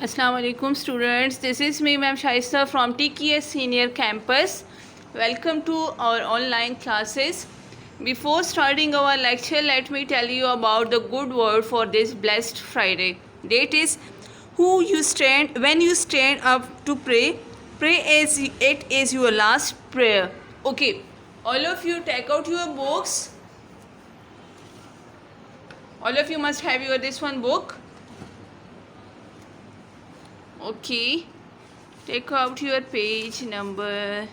Assalamu alaikum students, this is me Ma'am Shaista from TKS Senior Campus. Welcome to our online classes. Before starting our lecture, let me tell you about the good word for this blessed Friday. Date is when you stand up to pray, pray as it is your last prayer. Okay, all of you take out your books. All of you must have your this one book. Okay, take out your page number.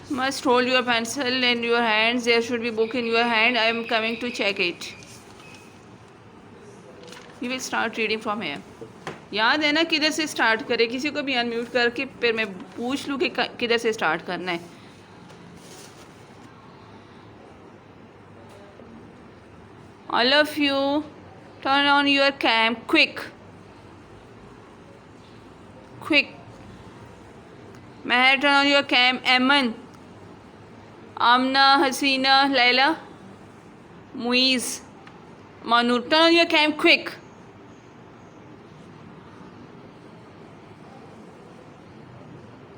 Must hold your pencil in your hands. There should be book in your hand. I am coming to check it. We will start reading from here. याद है ना किधर से start करें? किसी को भी unmute करके फिर मैं पूछ लूँ कि किधर से स्टार्ट करना है. All of you, turn on your cam quick. Meher, turn on your cam. Aman, Amna, Hasina, Laila, Muiz, Manur, turn on your cam quick.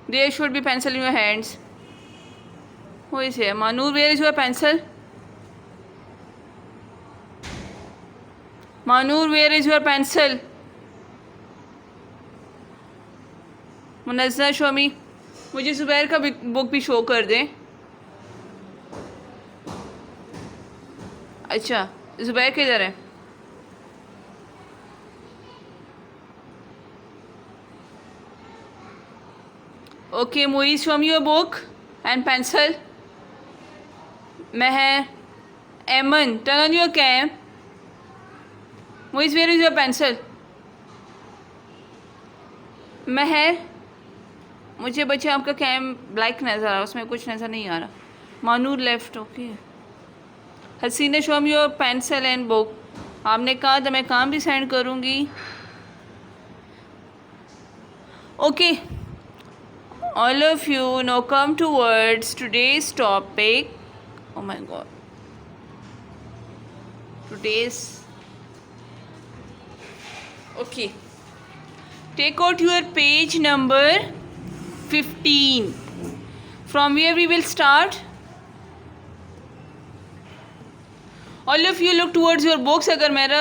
There should be pencil in your hands. Who is here? Manur, where is your pencil? Manur, where is your pencil? Munazza, show मी. मुझे ज़ुबैर का book भी show कर दें. अच्छा, ज़ुबैर किधर है? Okay, Muiz, show me your book and pencil. Mehar, Eman, turn on your cam. Muiz, where is your pencil? Mehar, मुझे बच्चे आपका कैम ब्लैक नज़र आ रहा है, उसमें कुछ नज़र नहीं आ रहा. Manoor left. Okay, Haseena, show me your pencil and book. आपने कहा तो मैं काम भी सेंड करूँगी. Okay, all of you no come towards today's topic. Oh my God, today's. Okay, take out your page number 15. From where we will start? All of you look towards your books. अगर मेरा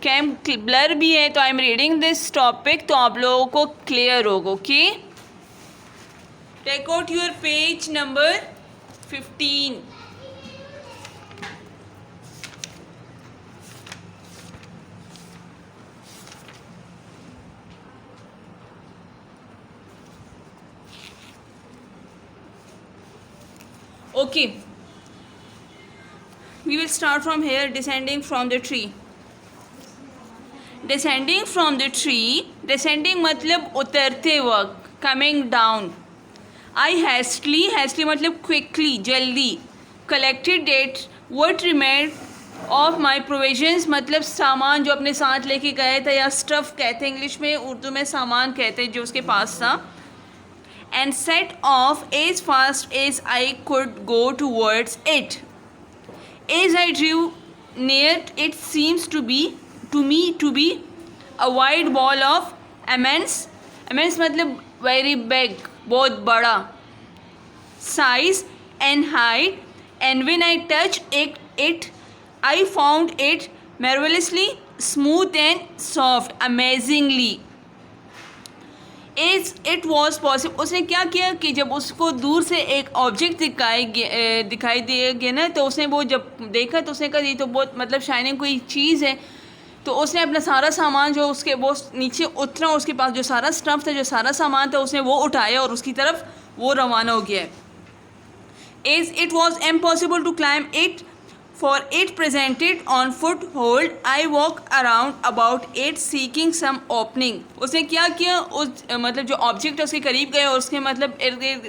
cam blur भी है तो I am reading this topic, तो आप लोगों को clear होगा. Okay, take out your page number 15. Okay, we will start from here. Descending from the tree. Descending from the tree. Descending मतलब उतरते वक्त. Coming down. I hastily मतलब quickly, जल्दी. Collected it. What remained of my provisions मतलब सामान जो अपने साथ लेके गए थे, या stuff कहते हैं इंग्लिश में, उर्दू में सामान कहते हैं जो उसके पास था. And set off as fast as I could go towards it. As I drew near, it seems to me to be a wide ball of immense मतलब very big, बहुत बड़ा, size and height. And when I touched it, I found it marvelously smooth and soft, amazingly. It was possible. उसने क्या किया कि जब उसको दूर से एक ऑब्जेक्ट दिखाई दिया गया ना, तो उसने वो जब देखा तो उसने कहा ये तो बहुत मतलब शाइनिंग कोई चीज़ है. तो उसने अपना सारा सामान जो उसके वो नीचे उतरा, उसके पास जो सारा स्टफ था, जो सारा सामान था, उसने वो उठाया और उसकी तरफ वो रवाना हो गया. As it was impossible to climb it, for it presented on foothold. I walk around about it seeking some opening. उसने क्या किया, उस मतलब जो ऑब्जेक्ट है उसके करीब गए और उसके मतलब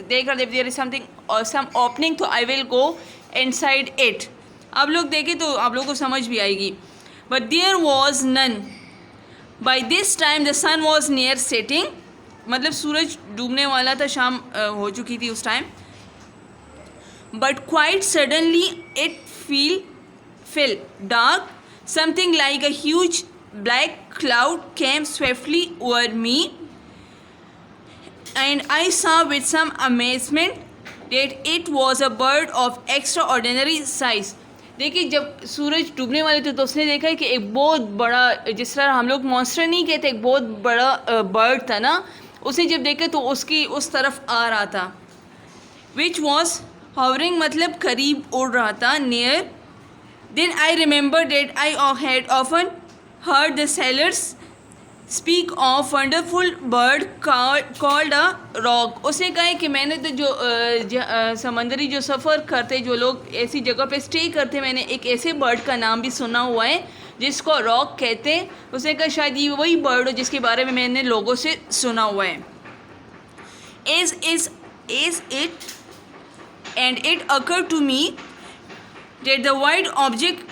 देख रहा देयर इज समथिंग और सम ओपनिंग, तो I will go inside it. आप लोग देखें तो आप लोगों को समझ भी आएगी. But there was none. By this time the sun was near setting मतलब सूरज डूबने वाला था, शाम हो चुकी थी उस time. But quite suddenly it fell dark, something like a huge black cloud came swiftly over me, and I saw with some amazement that it was a bird of extraordinary size. देखिए जब सूरज डूबने वाले थे तो उसने देखा है कि एक बहुत बड़ा, जिस तरह हम लोग मॉन्स्टर नहीं कहते, एक बहुत बड़ा बर्ड था ना, उसने जब देखा तो उसकी उस तरफ आ रहा था. विच वॉज hovering मतलब करीब उड़ रहा था, near. Then I remember that I had often heard the sailors speak of wonderful bird called a rock. उसने कहा है कि मैंने तो जो समंदरी जो सफ़र करते, जो लोग ऐसी जगह पे स्टे करते, मैंने एक ऐसे बर्ड का नाम भी सुना हुआ है जिसको रॉक कहते हैं. उसने कहा शायद ये वही बर्ड हो जिसके बारे में मैंने लोगों से सुना हुआ है. Is it and it occurred to me that the white object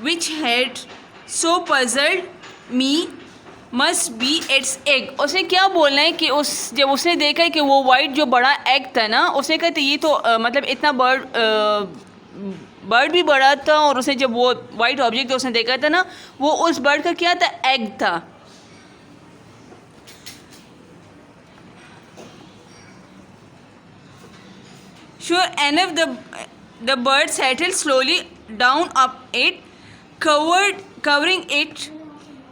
which had so puzzled me must be its egg. उसने क्या बोलना है कि जब उसने देखा है कि वो वाइट जो बड़ा एग था ना, उसने कहा था ये तो मतलब इतना बर्ड भी बड़ा था, और उसने जब वो वाइट ऑब्जेक्ट उसने देखा था ना, वो उस बर्ड का क्या था, एग था. Sure enough, the bird settled slowly down up it, covering it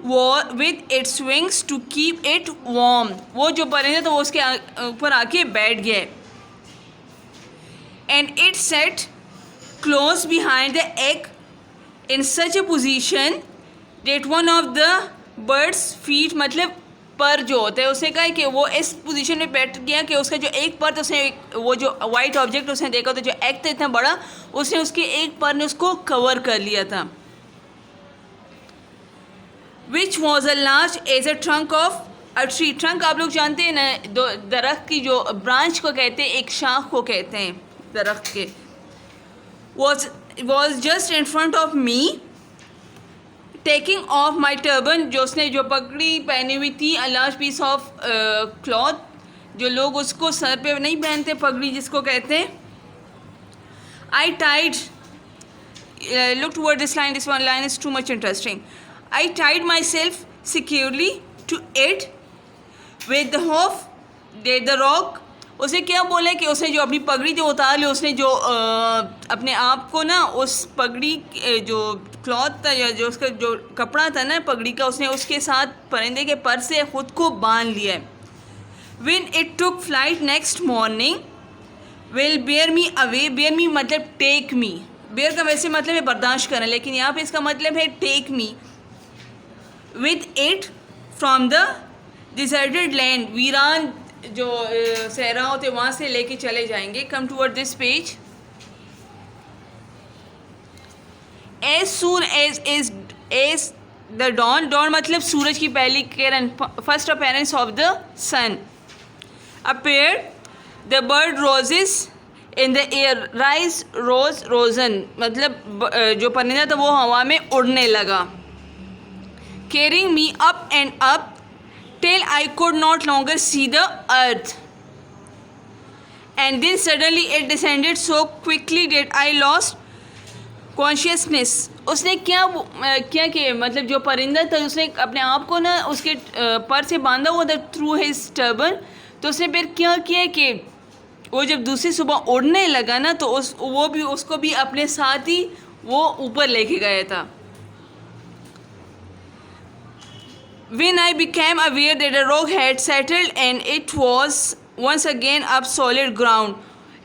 with its wings to keep it warm. वो जो परिंदा था वो उसके ऊपर आके बैठ गया. And it sat close behind the egg in such a position that one of the bird's feet मतलब पर जो होता है, उसने कहा कि वो इस पोजीशन में बैठ गया कि उसका जो एक पर तो उसने वो जो वाइट ऑब्जेक्ट उसने देखा था, जो एग था इतना बड़ा, उसने उसके एक पर ने उसको कवर कर लिया था. Which was a large as a trunk of a tree. Trunk आप लोग जानते हैं ना, दरख्त की जो ब्रांच को कहते हैं, एक शाख को कहते हैं दरख्त के. Was just in front of me, taking off my turban. जो उसने जो पगड़ी पहनी हुई थी, a large piece of cloth, जो लोग उसको सर पे नहीं पहनते, पगड़ी जिसको कहते हैं. I tied, look toward this line, this one line is too much interesting. I tied myself securely to it with the hope that the rock. उसने क्या बोला है कि उसने जो अपनी पगड़ी थी उतार ली, उसने जो अपने आप को ना उस पगड़ी जो क्लॉथ था या जो उसका जो कपड़ा था ना पगड़ी का, उसने उसके साथ परिंदे के पर से ख़ुद को बांध लिया है. When it took flight next morning, will bear me away. bear me मतलब take me. bear का वैसे मतलब है बर्दाश्त करना, लेकिन यहाँ पे इसका मतलब है take me. With it from the deserted land. वीरान जो सहरा होते वहाँ से लेके चले जाएंगे. Come toward this page. As soon as the dawn मतलब सूरज की पहली किरण, first appearance of the sun appeared, the bird roses in the air. rise, rose, rosen मतलब जो परिंदा था वो हवा में उड़ने लगा. carrying me up and up till I could not longer see the earth. And then suddenly it descended so quickly that I lost consciousness. उसने क्या किया मतलब जो परिंदा था उसने अपने आप को ना उसके पर से बांधा हुआ था थ्रू हिज टर्बन. तो उसने फिर क्या किया कि वो जब दूसरी सुबह उड़ने लगा ना, तो उसको भी अपने साथ ही वो ऊपर लेके गया था. When I became aware that the rock had settled and it was once again up solid ground.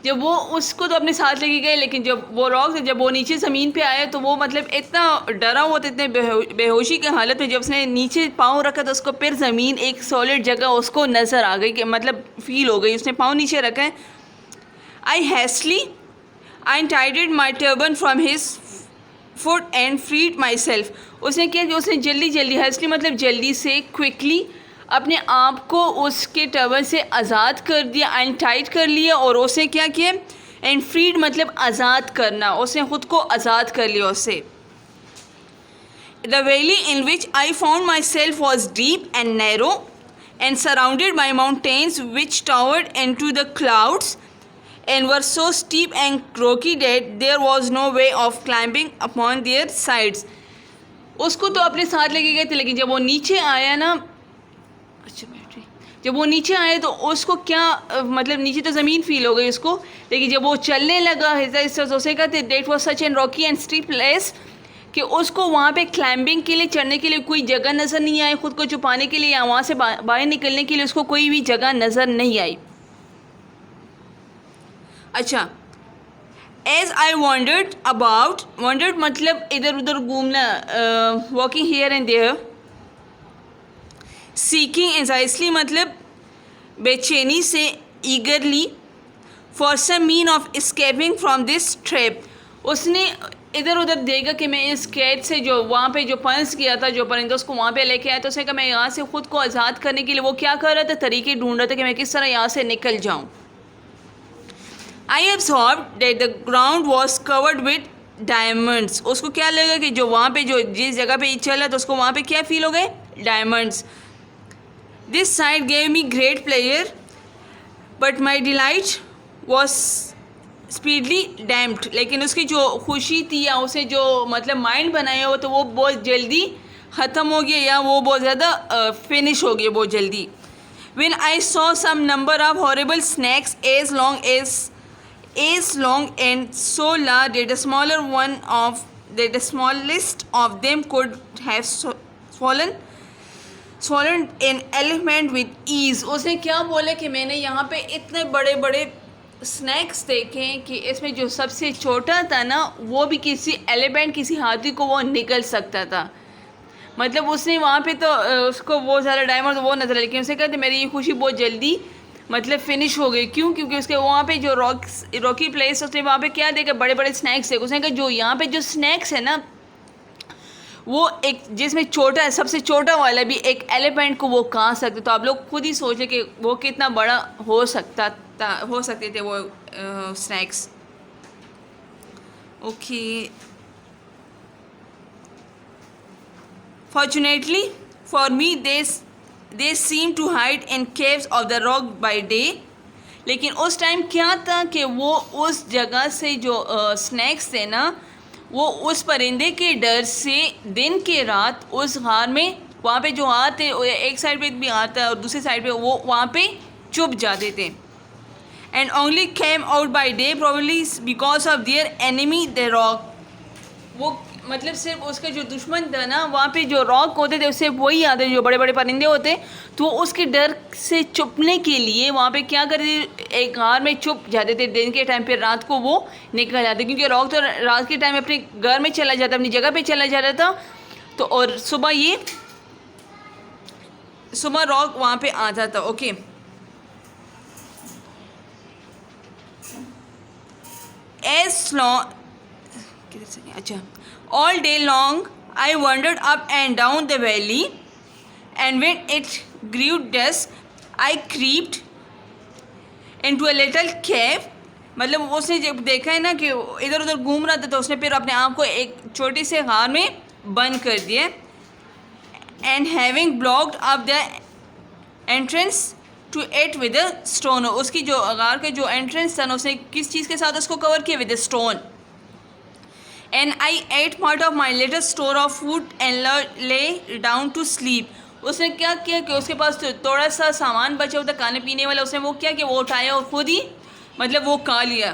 जब वो उसको तो अपने साथ लेके गए, लेकिन जब वो रॉक जब वो नीचे ज़मीन पे आया तो वो मतलब इतना डरा हुआ था, इतने बेहोशी की हालत में, जब उसने नीचे पाँव रखा तो उसको फिर ज़मीन एक सॉलिड जगह उसको नज़र आ गई, कि मतलब फील हो गई. उसने पाँव नीचे रखा है. I hastily untied my turban from his foot and freed myself. उसने क्या किया, उसने जल्दी हस्ली मतलब जल्दी से क्विकली अपने आप को उसके टर्बन से आज़ाद कर दिया, अनटाइट कर लिया. और उसने क्या किया, एंड फ्रीड मतलब आज़ाद करना, उसने ख़ुद को आज़ाद कर लिया उससे. The valley in which I found myself was deep and narrow and surrounded by mountains which towered into the clouds and were so steep and rocky that there was no way of climbing upon their sides. उसको तो अपने साथ लेके गए थे, लेकिन जब वो नीचे आया ना, अच्छा बैटरी, जब वो नीचे आया तो उसको क्या मतलब नीचे तो ज़मीन फील हो गई उसको, लेकिन जब वो चलने लगा उसे कहते that was such an rocky and steep place कि उसको वहाँ पे क्लाइंबिंग के लिए, चढ़ने के लिए कोई जगह नज़र नहीं आई, ख़ुद को छुपाने के लिए या वहाँ से बाहर निकलने के लिए उसको कोई भी जगह नज़र नहीं आई। अच्छा, as I wondered about, wondered मतलब इधर उधर घूमना, walking here and there, seeking anxiously मतलब बेचैनी से, eagerly for some mean of escaping from this trap, उसने इधर उधर देखा कि मैं इस कैद से जो वहाँ पे जो फंस किया था, जो परिंदा उसको वहाँ पे लेके आया, तो उसने कहा मैं यहाँ से ख़ुद को आज़ाद करने के लिए वो क्या कर रहा था, तरीके ढूंढ रहा था कि मैं किस तरह यहाँ से निकल जाऊँ। I observe that the ground was covered with diamonds, उसको क्या लगा कि जो वहाँ पे जो जिस जगह पे चला तो उसको वहाँ पे क्या फील हो गए, diamonds. This sight gave me great pleasure but my delight was speedily damped, लेकिन उसकी जो खुशी थी या उसे जो मतलब माइंड बनाया हो तो वो बहुत जल्दी ख़त्म हो गया या वो बहुत ज़्यादा फिनिश हो गया बहुत जल्दी। When I saw some number of horrible snakes as long and so large that the smaller one of that the smallest of them could have swallowed an elephant with ease, उसने क्या बोला कि मैंने यहाँ पे इतने बड़े बड़े स्नैक्स देखे कि इसमें जो सबसे छोटा था ना वो भी किसी एलिफेंट, किसी हाथी को वो निकल सकता था। मतलब उसने वहाँ पे तो उसको बहुत ज़्यादा डायमंड वो नजर, लेकिन उसे कहते मेरी ये खुशी बहुत जल्दी मतलब फिनिश हो गई। क्यों? क्योंकि उसके वहाँ पे जो रॉकी प्लेस, उसने वहाँ पे क्या देखा, बड़े बड़े स्नैक्स थे। उसने कहा जो यहाँ पे जो स्नैक्स है ना वो एक जिसमें छोटा है, सबसे छोटा वाला भी एक एलिफेंट को वो खा सकते। तो आप लोग खुद ही सोचें कि वो कितना बड़ा हो सकता था, हो सकते थे वो snacks. Okay, fortunately for me they seem to hide in caves of the rock by day, लेकिन उस टाइम क्या था कि वो उस जगह से जो स्नैक्स थे ना वो उस परिंदे के डर से दिन के रात उस गार में, वहाँ पे जो हाथ है एक साइड पे भी आता है और दूसरी साइड पे वो वहाँ पे चुप जाते थे। And only came out by day probably because of their enemy the rock, वो मतलब सिर्फ उसका जो दुश्मन था ना वहाँ पे जो रॉक होते थे उससे वही आते जो बड़े बड़े परिंदे होते, तो उसके डर से छुपने के लिए वहाँ पे क्या करते, एक घर में छुप जाते थे दिन के टाइम पे, रात को वो निकल जाते क्योंकि रॉक तो रात के टाइम अपने घर में चला जाता, अपनी जगह पे चला जाता था। तो और सुबह रॉक वहाँ पे आता था। ओके, एज लॉन्ग, अच्छा, all day long I wandered up and down the valley, and when it grew dusk I crept into a little cave, मतलब उसने जब देखा है ना कि इधर उधर घूम रहा था तो उसने फिर अपने आप को एक छोटे से गार में बंद कर दिया। And having blocked up the entrance to it with a stone, उसकी जो गार का जो एंट्रेंस था ना उसने किस चीज़ के साथ उसको कवर किया, with a stone. And I ate part of my little store of food and lay down to sleep, उसने क्या किया कि उसके पास तो थोड़ा सा सामान बचा हुआ था खाने पीने वाला, उसने वो क्या किया, वो उठाया और खुद ही मतलब वो खा लिया।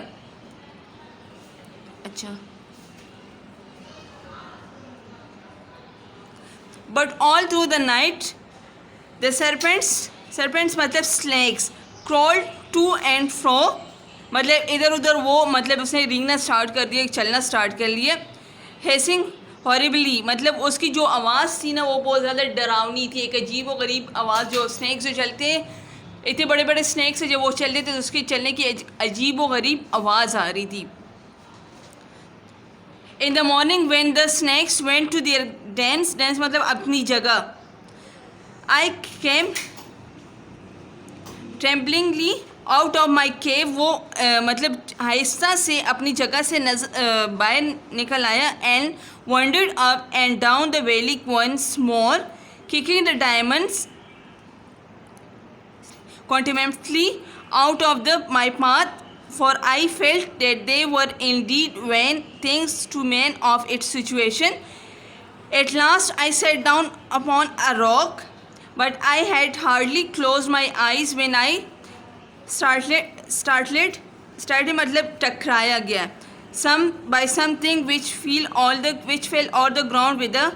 अच्छा, but all through the night the serpents मतलब snakes crawled to and fro, मतलब इधर उधर वो मतलब उसने रेंगना स्टार्ट कर दिया, चलना स्टार्ट कर लिया। हेसिंग हॉरिबली मतलब उसकी जो आवाज़ थी ना वो बहुत ज़्यादा डरावनी थी, एक अजीब व गरीब आवाज़। जो स्नैक्स जो चलते हैं, इतने बड़े बड़े स्नैक्स जब वो चलते थे तो उसके चलने की अजीब व गरीब आवाज़ आ रही थी। In the morning when the snakes went to their dens मतलब अपनी जगह, आई केम ट्रेम्बलिंगली आउट ऑफ माई केव, वो मतलब आहिस्ता से अपनी जगह से बाहर निकल आया। And wandered up and down the valley once more, kicking the diamonds continentally out of the my path, for I felt that they were indeed when things to man of its situation. At last I sat down upon a rock, but I had hardly closed my eyes when I startled मतलब टकराया गया by something which fell on the ground with a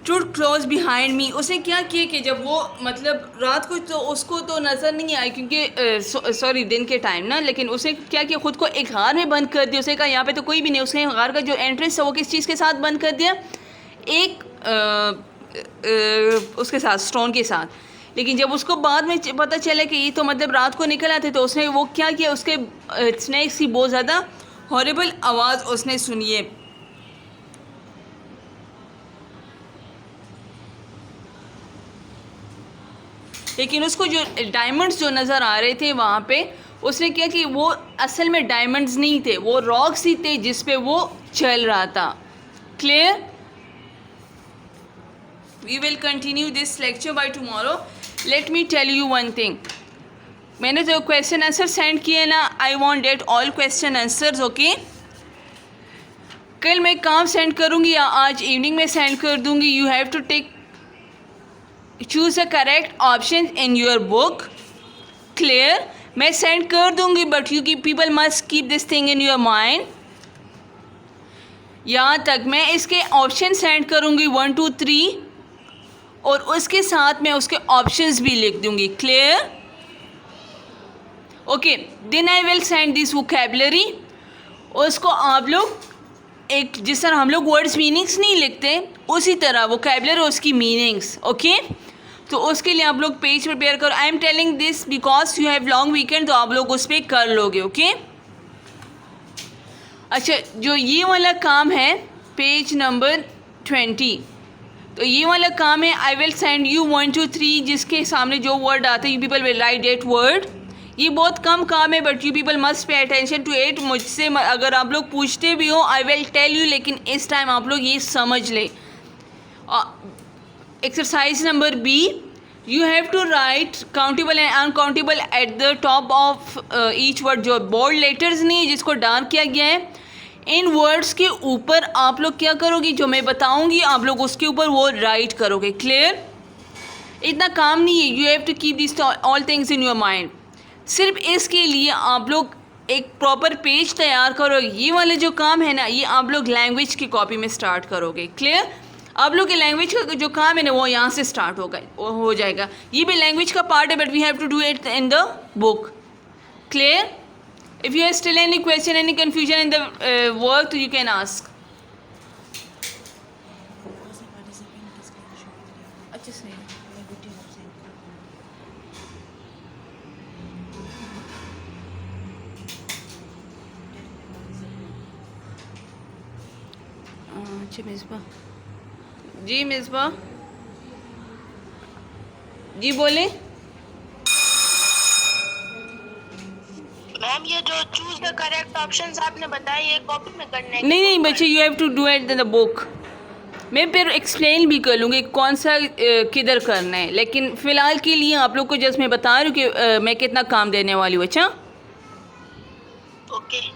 stood close behind me. उसने क्या किया कि जब वो मतलब रात को तो उसको तो नज़र नहीं आई क्योंकि सॉरी दिन के टाइम ना, लेकिन उसने क्या किया, ख़ुद को एक गार में बंद कर दिया. उसने कहा यहाँ पे तो कोई भी नहीं. उसने गार का जो एंट्रेंस है वो किस चीज़ के साथ बंद कर दिया, एक उसके साथ स्टोन के साथ. लेकिन जब उसको बाद में पता चला कि ये तो मतलब रात को निकल आते, तो उसने वो क्या किया, उसके स्नैक्स की बहुत ज़्यादा हॉरिबल आवाज़ उसने सुनी है. लेकिन उसको जो डायमंड्स जो नज़र आ रहे थे वहाँ पे, उसने क्या कि वो असल में डायमंड्स नहीं थे, वो रॉक्स ही थे जिस पे वो चल रहा था. Clear? We will continue this lecture by tomorrow. Let me tell you one thing. मैंने जो क्वेश्चन आंसर सेंड किए ना, I want that all question answers. Okay, कल मैं काम सेंड करूँगी या आज इवनिंग में सेंड कर दूँगी. You have to choose the correct option in your book. Clear? मैं सेंड कर दूँगी, but you people must keep this thing in your mind. यहाँ तक मैं इसके ऑप्शन सेंड करूँगी 1 2 3, और उसके साथ मैं उसके ऑप्शंस भी लिख दूँगी. Clear? Okay, then I will send this vocabulary. उसको आप लोग एक जिस तरह हम लोग वर्ड्स मीनिंग्स नहीं लिखते, उसी तरह वोकैबुलरी उसकी मीनिंग्स. ओके, तो उसके लिए आप लोग पेज प्रिपेयर करो. I am telling this because you have long weekend, तो आप लोग उस पर कर लोगे. ओके, अच्छा, जो ये वाला काम है पेज नंबर 20, तो ये वाला काम है. आई विल सेंड यू 1 2 3, जिसके सामने जो वर्ड आते हैं you people will write that word. ये बहुत कम काम है, but you people must pay attention to it. मुझसे अगर आप लोग पूछते भी हो, आई विल टेल यू, लेकिन इस टाइम आप लोग ये समझ लें. Exercise number B, you have to write countable and uncountable at the top of each word. जो बोल्ड लेटर्स नहीं है जिसको डार्क किया गया है, इन वर्ड्स के ऊपर आप लोग क्या करोगे, जो मैं बताऊंगी आप लोग उसके ऊपर वो राइट करोगे. क्लियर? इतना काम नहीं है. You have to keep this all things in your mind. सिर्फ इसके लिए आप लोग एक प्रॉपर पेज तैयार करो. ये वाले जो काम है ना, ये आप लोग लैंग्वेज की कॉपी में स्टार्ट करोगे. क्लियर? आप लोग के लैंग्वेज का जो काम है ना, वो यहाँ से स्टार्ट हो जाएगा. ये भी लैंग्वेज का पार्ट है, but we have to do it in the book. Clear? If you have still any question, any confusion in the work, so you can ask. अच्छा सही. अच्छा मिसबा जी, मिसबा जी बोले. मैम, ये जो चूज द करेक्ट ऑप्शंस आपने बताए, ये कॉपी में करने हैं? नहीं बच्चे, you have to do it in the book. मैं फिर एक्सप्लेन भी कर लूँगी कौन सा किधर करना है, लेकिन फ़िलहाल के लिए आप लोग को जस्ट मैं बता रही हूँ कि मैं कितना काम देने वाली हूँ. अच्छा, okay.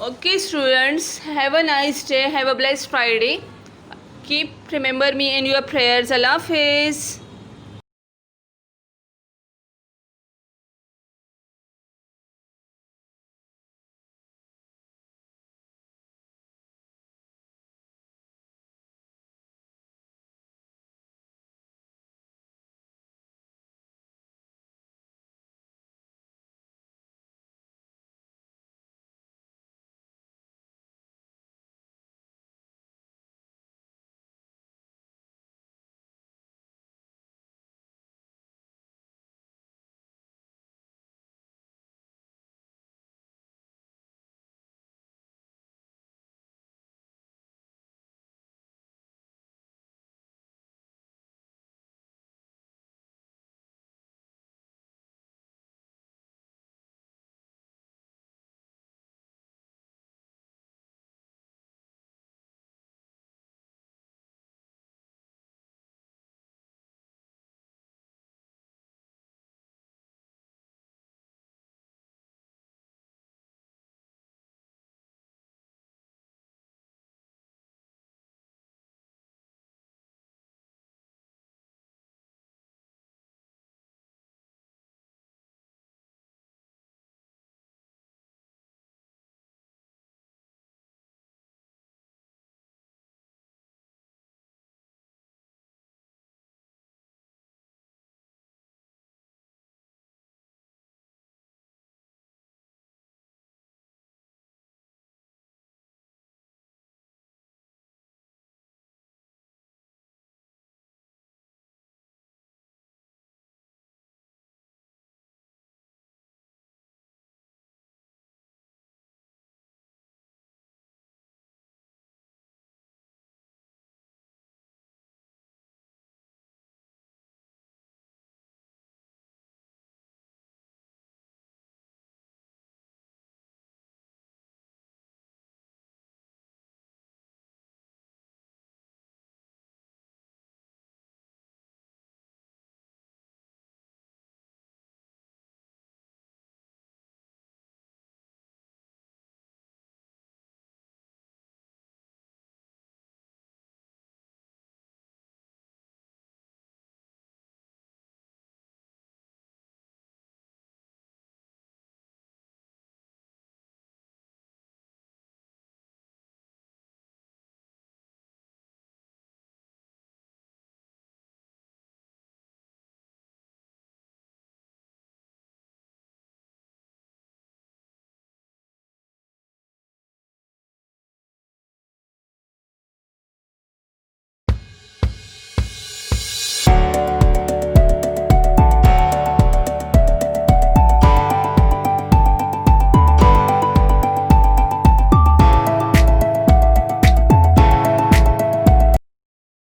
Okay students, have a nice day, have a blessed Friday. Keep remember me in your prayers. Allah Hafiz.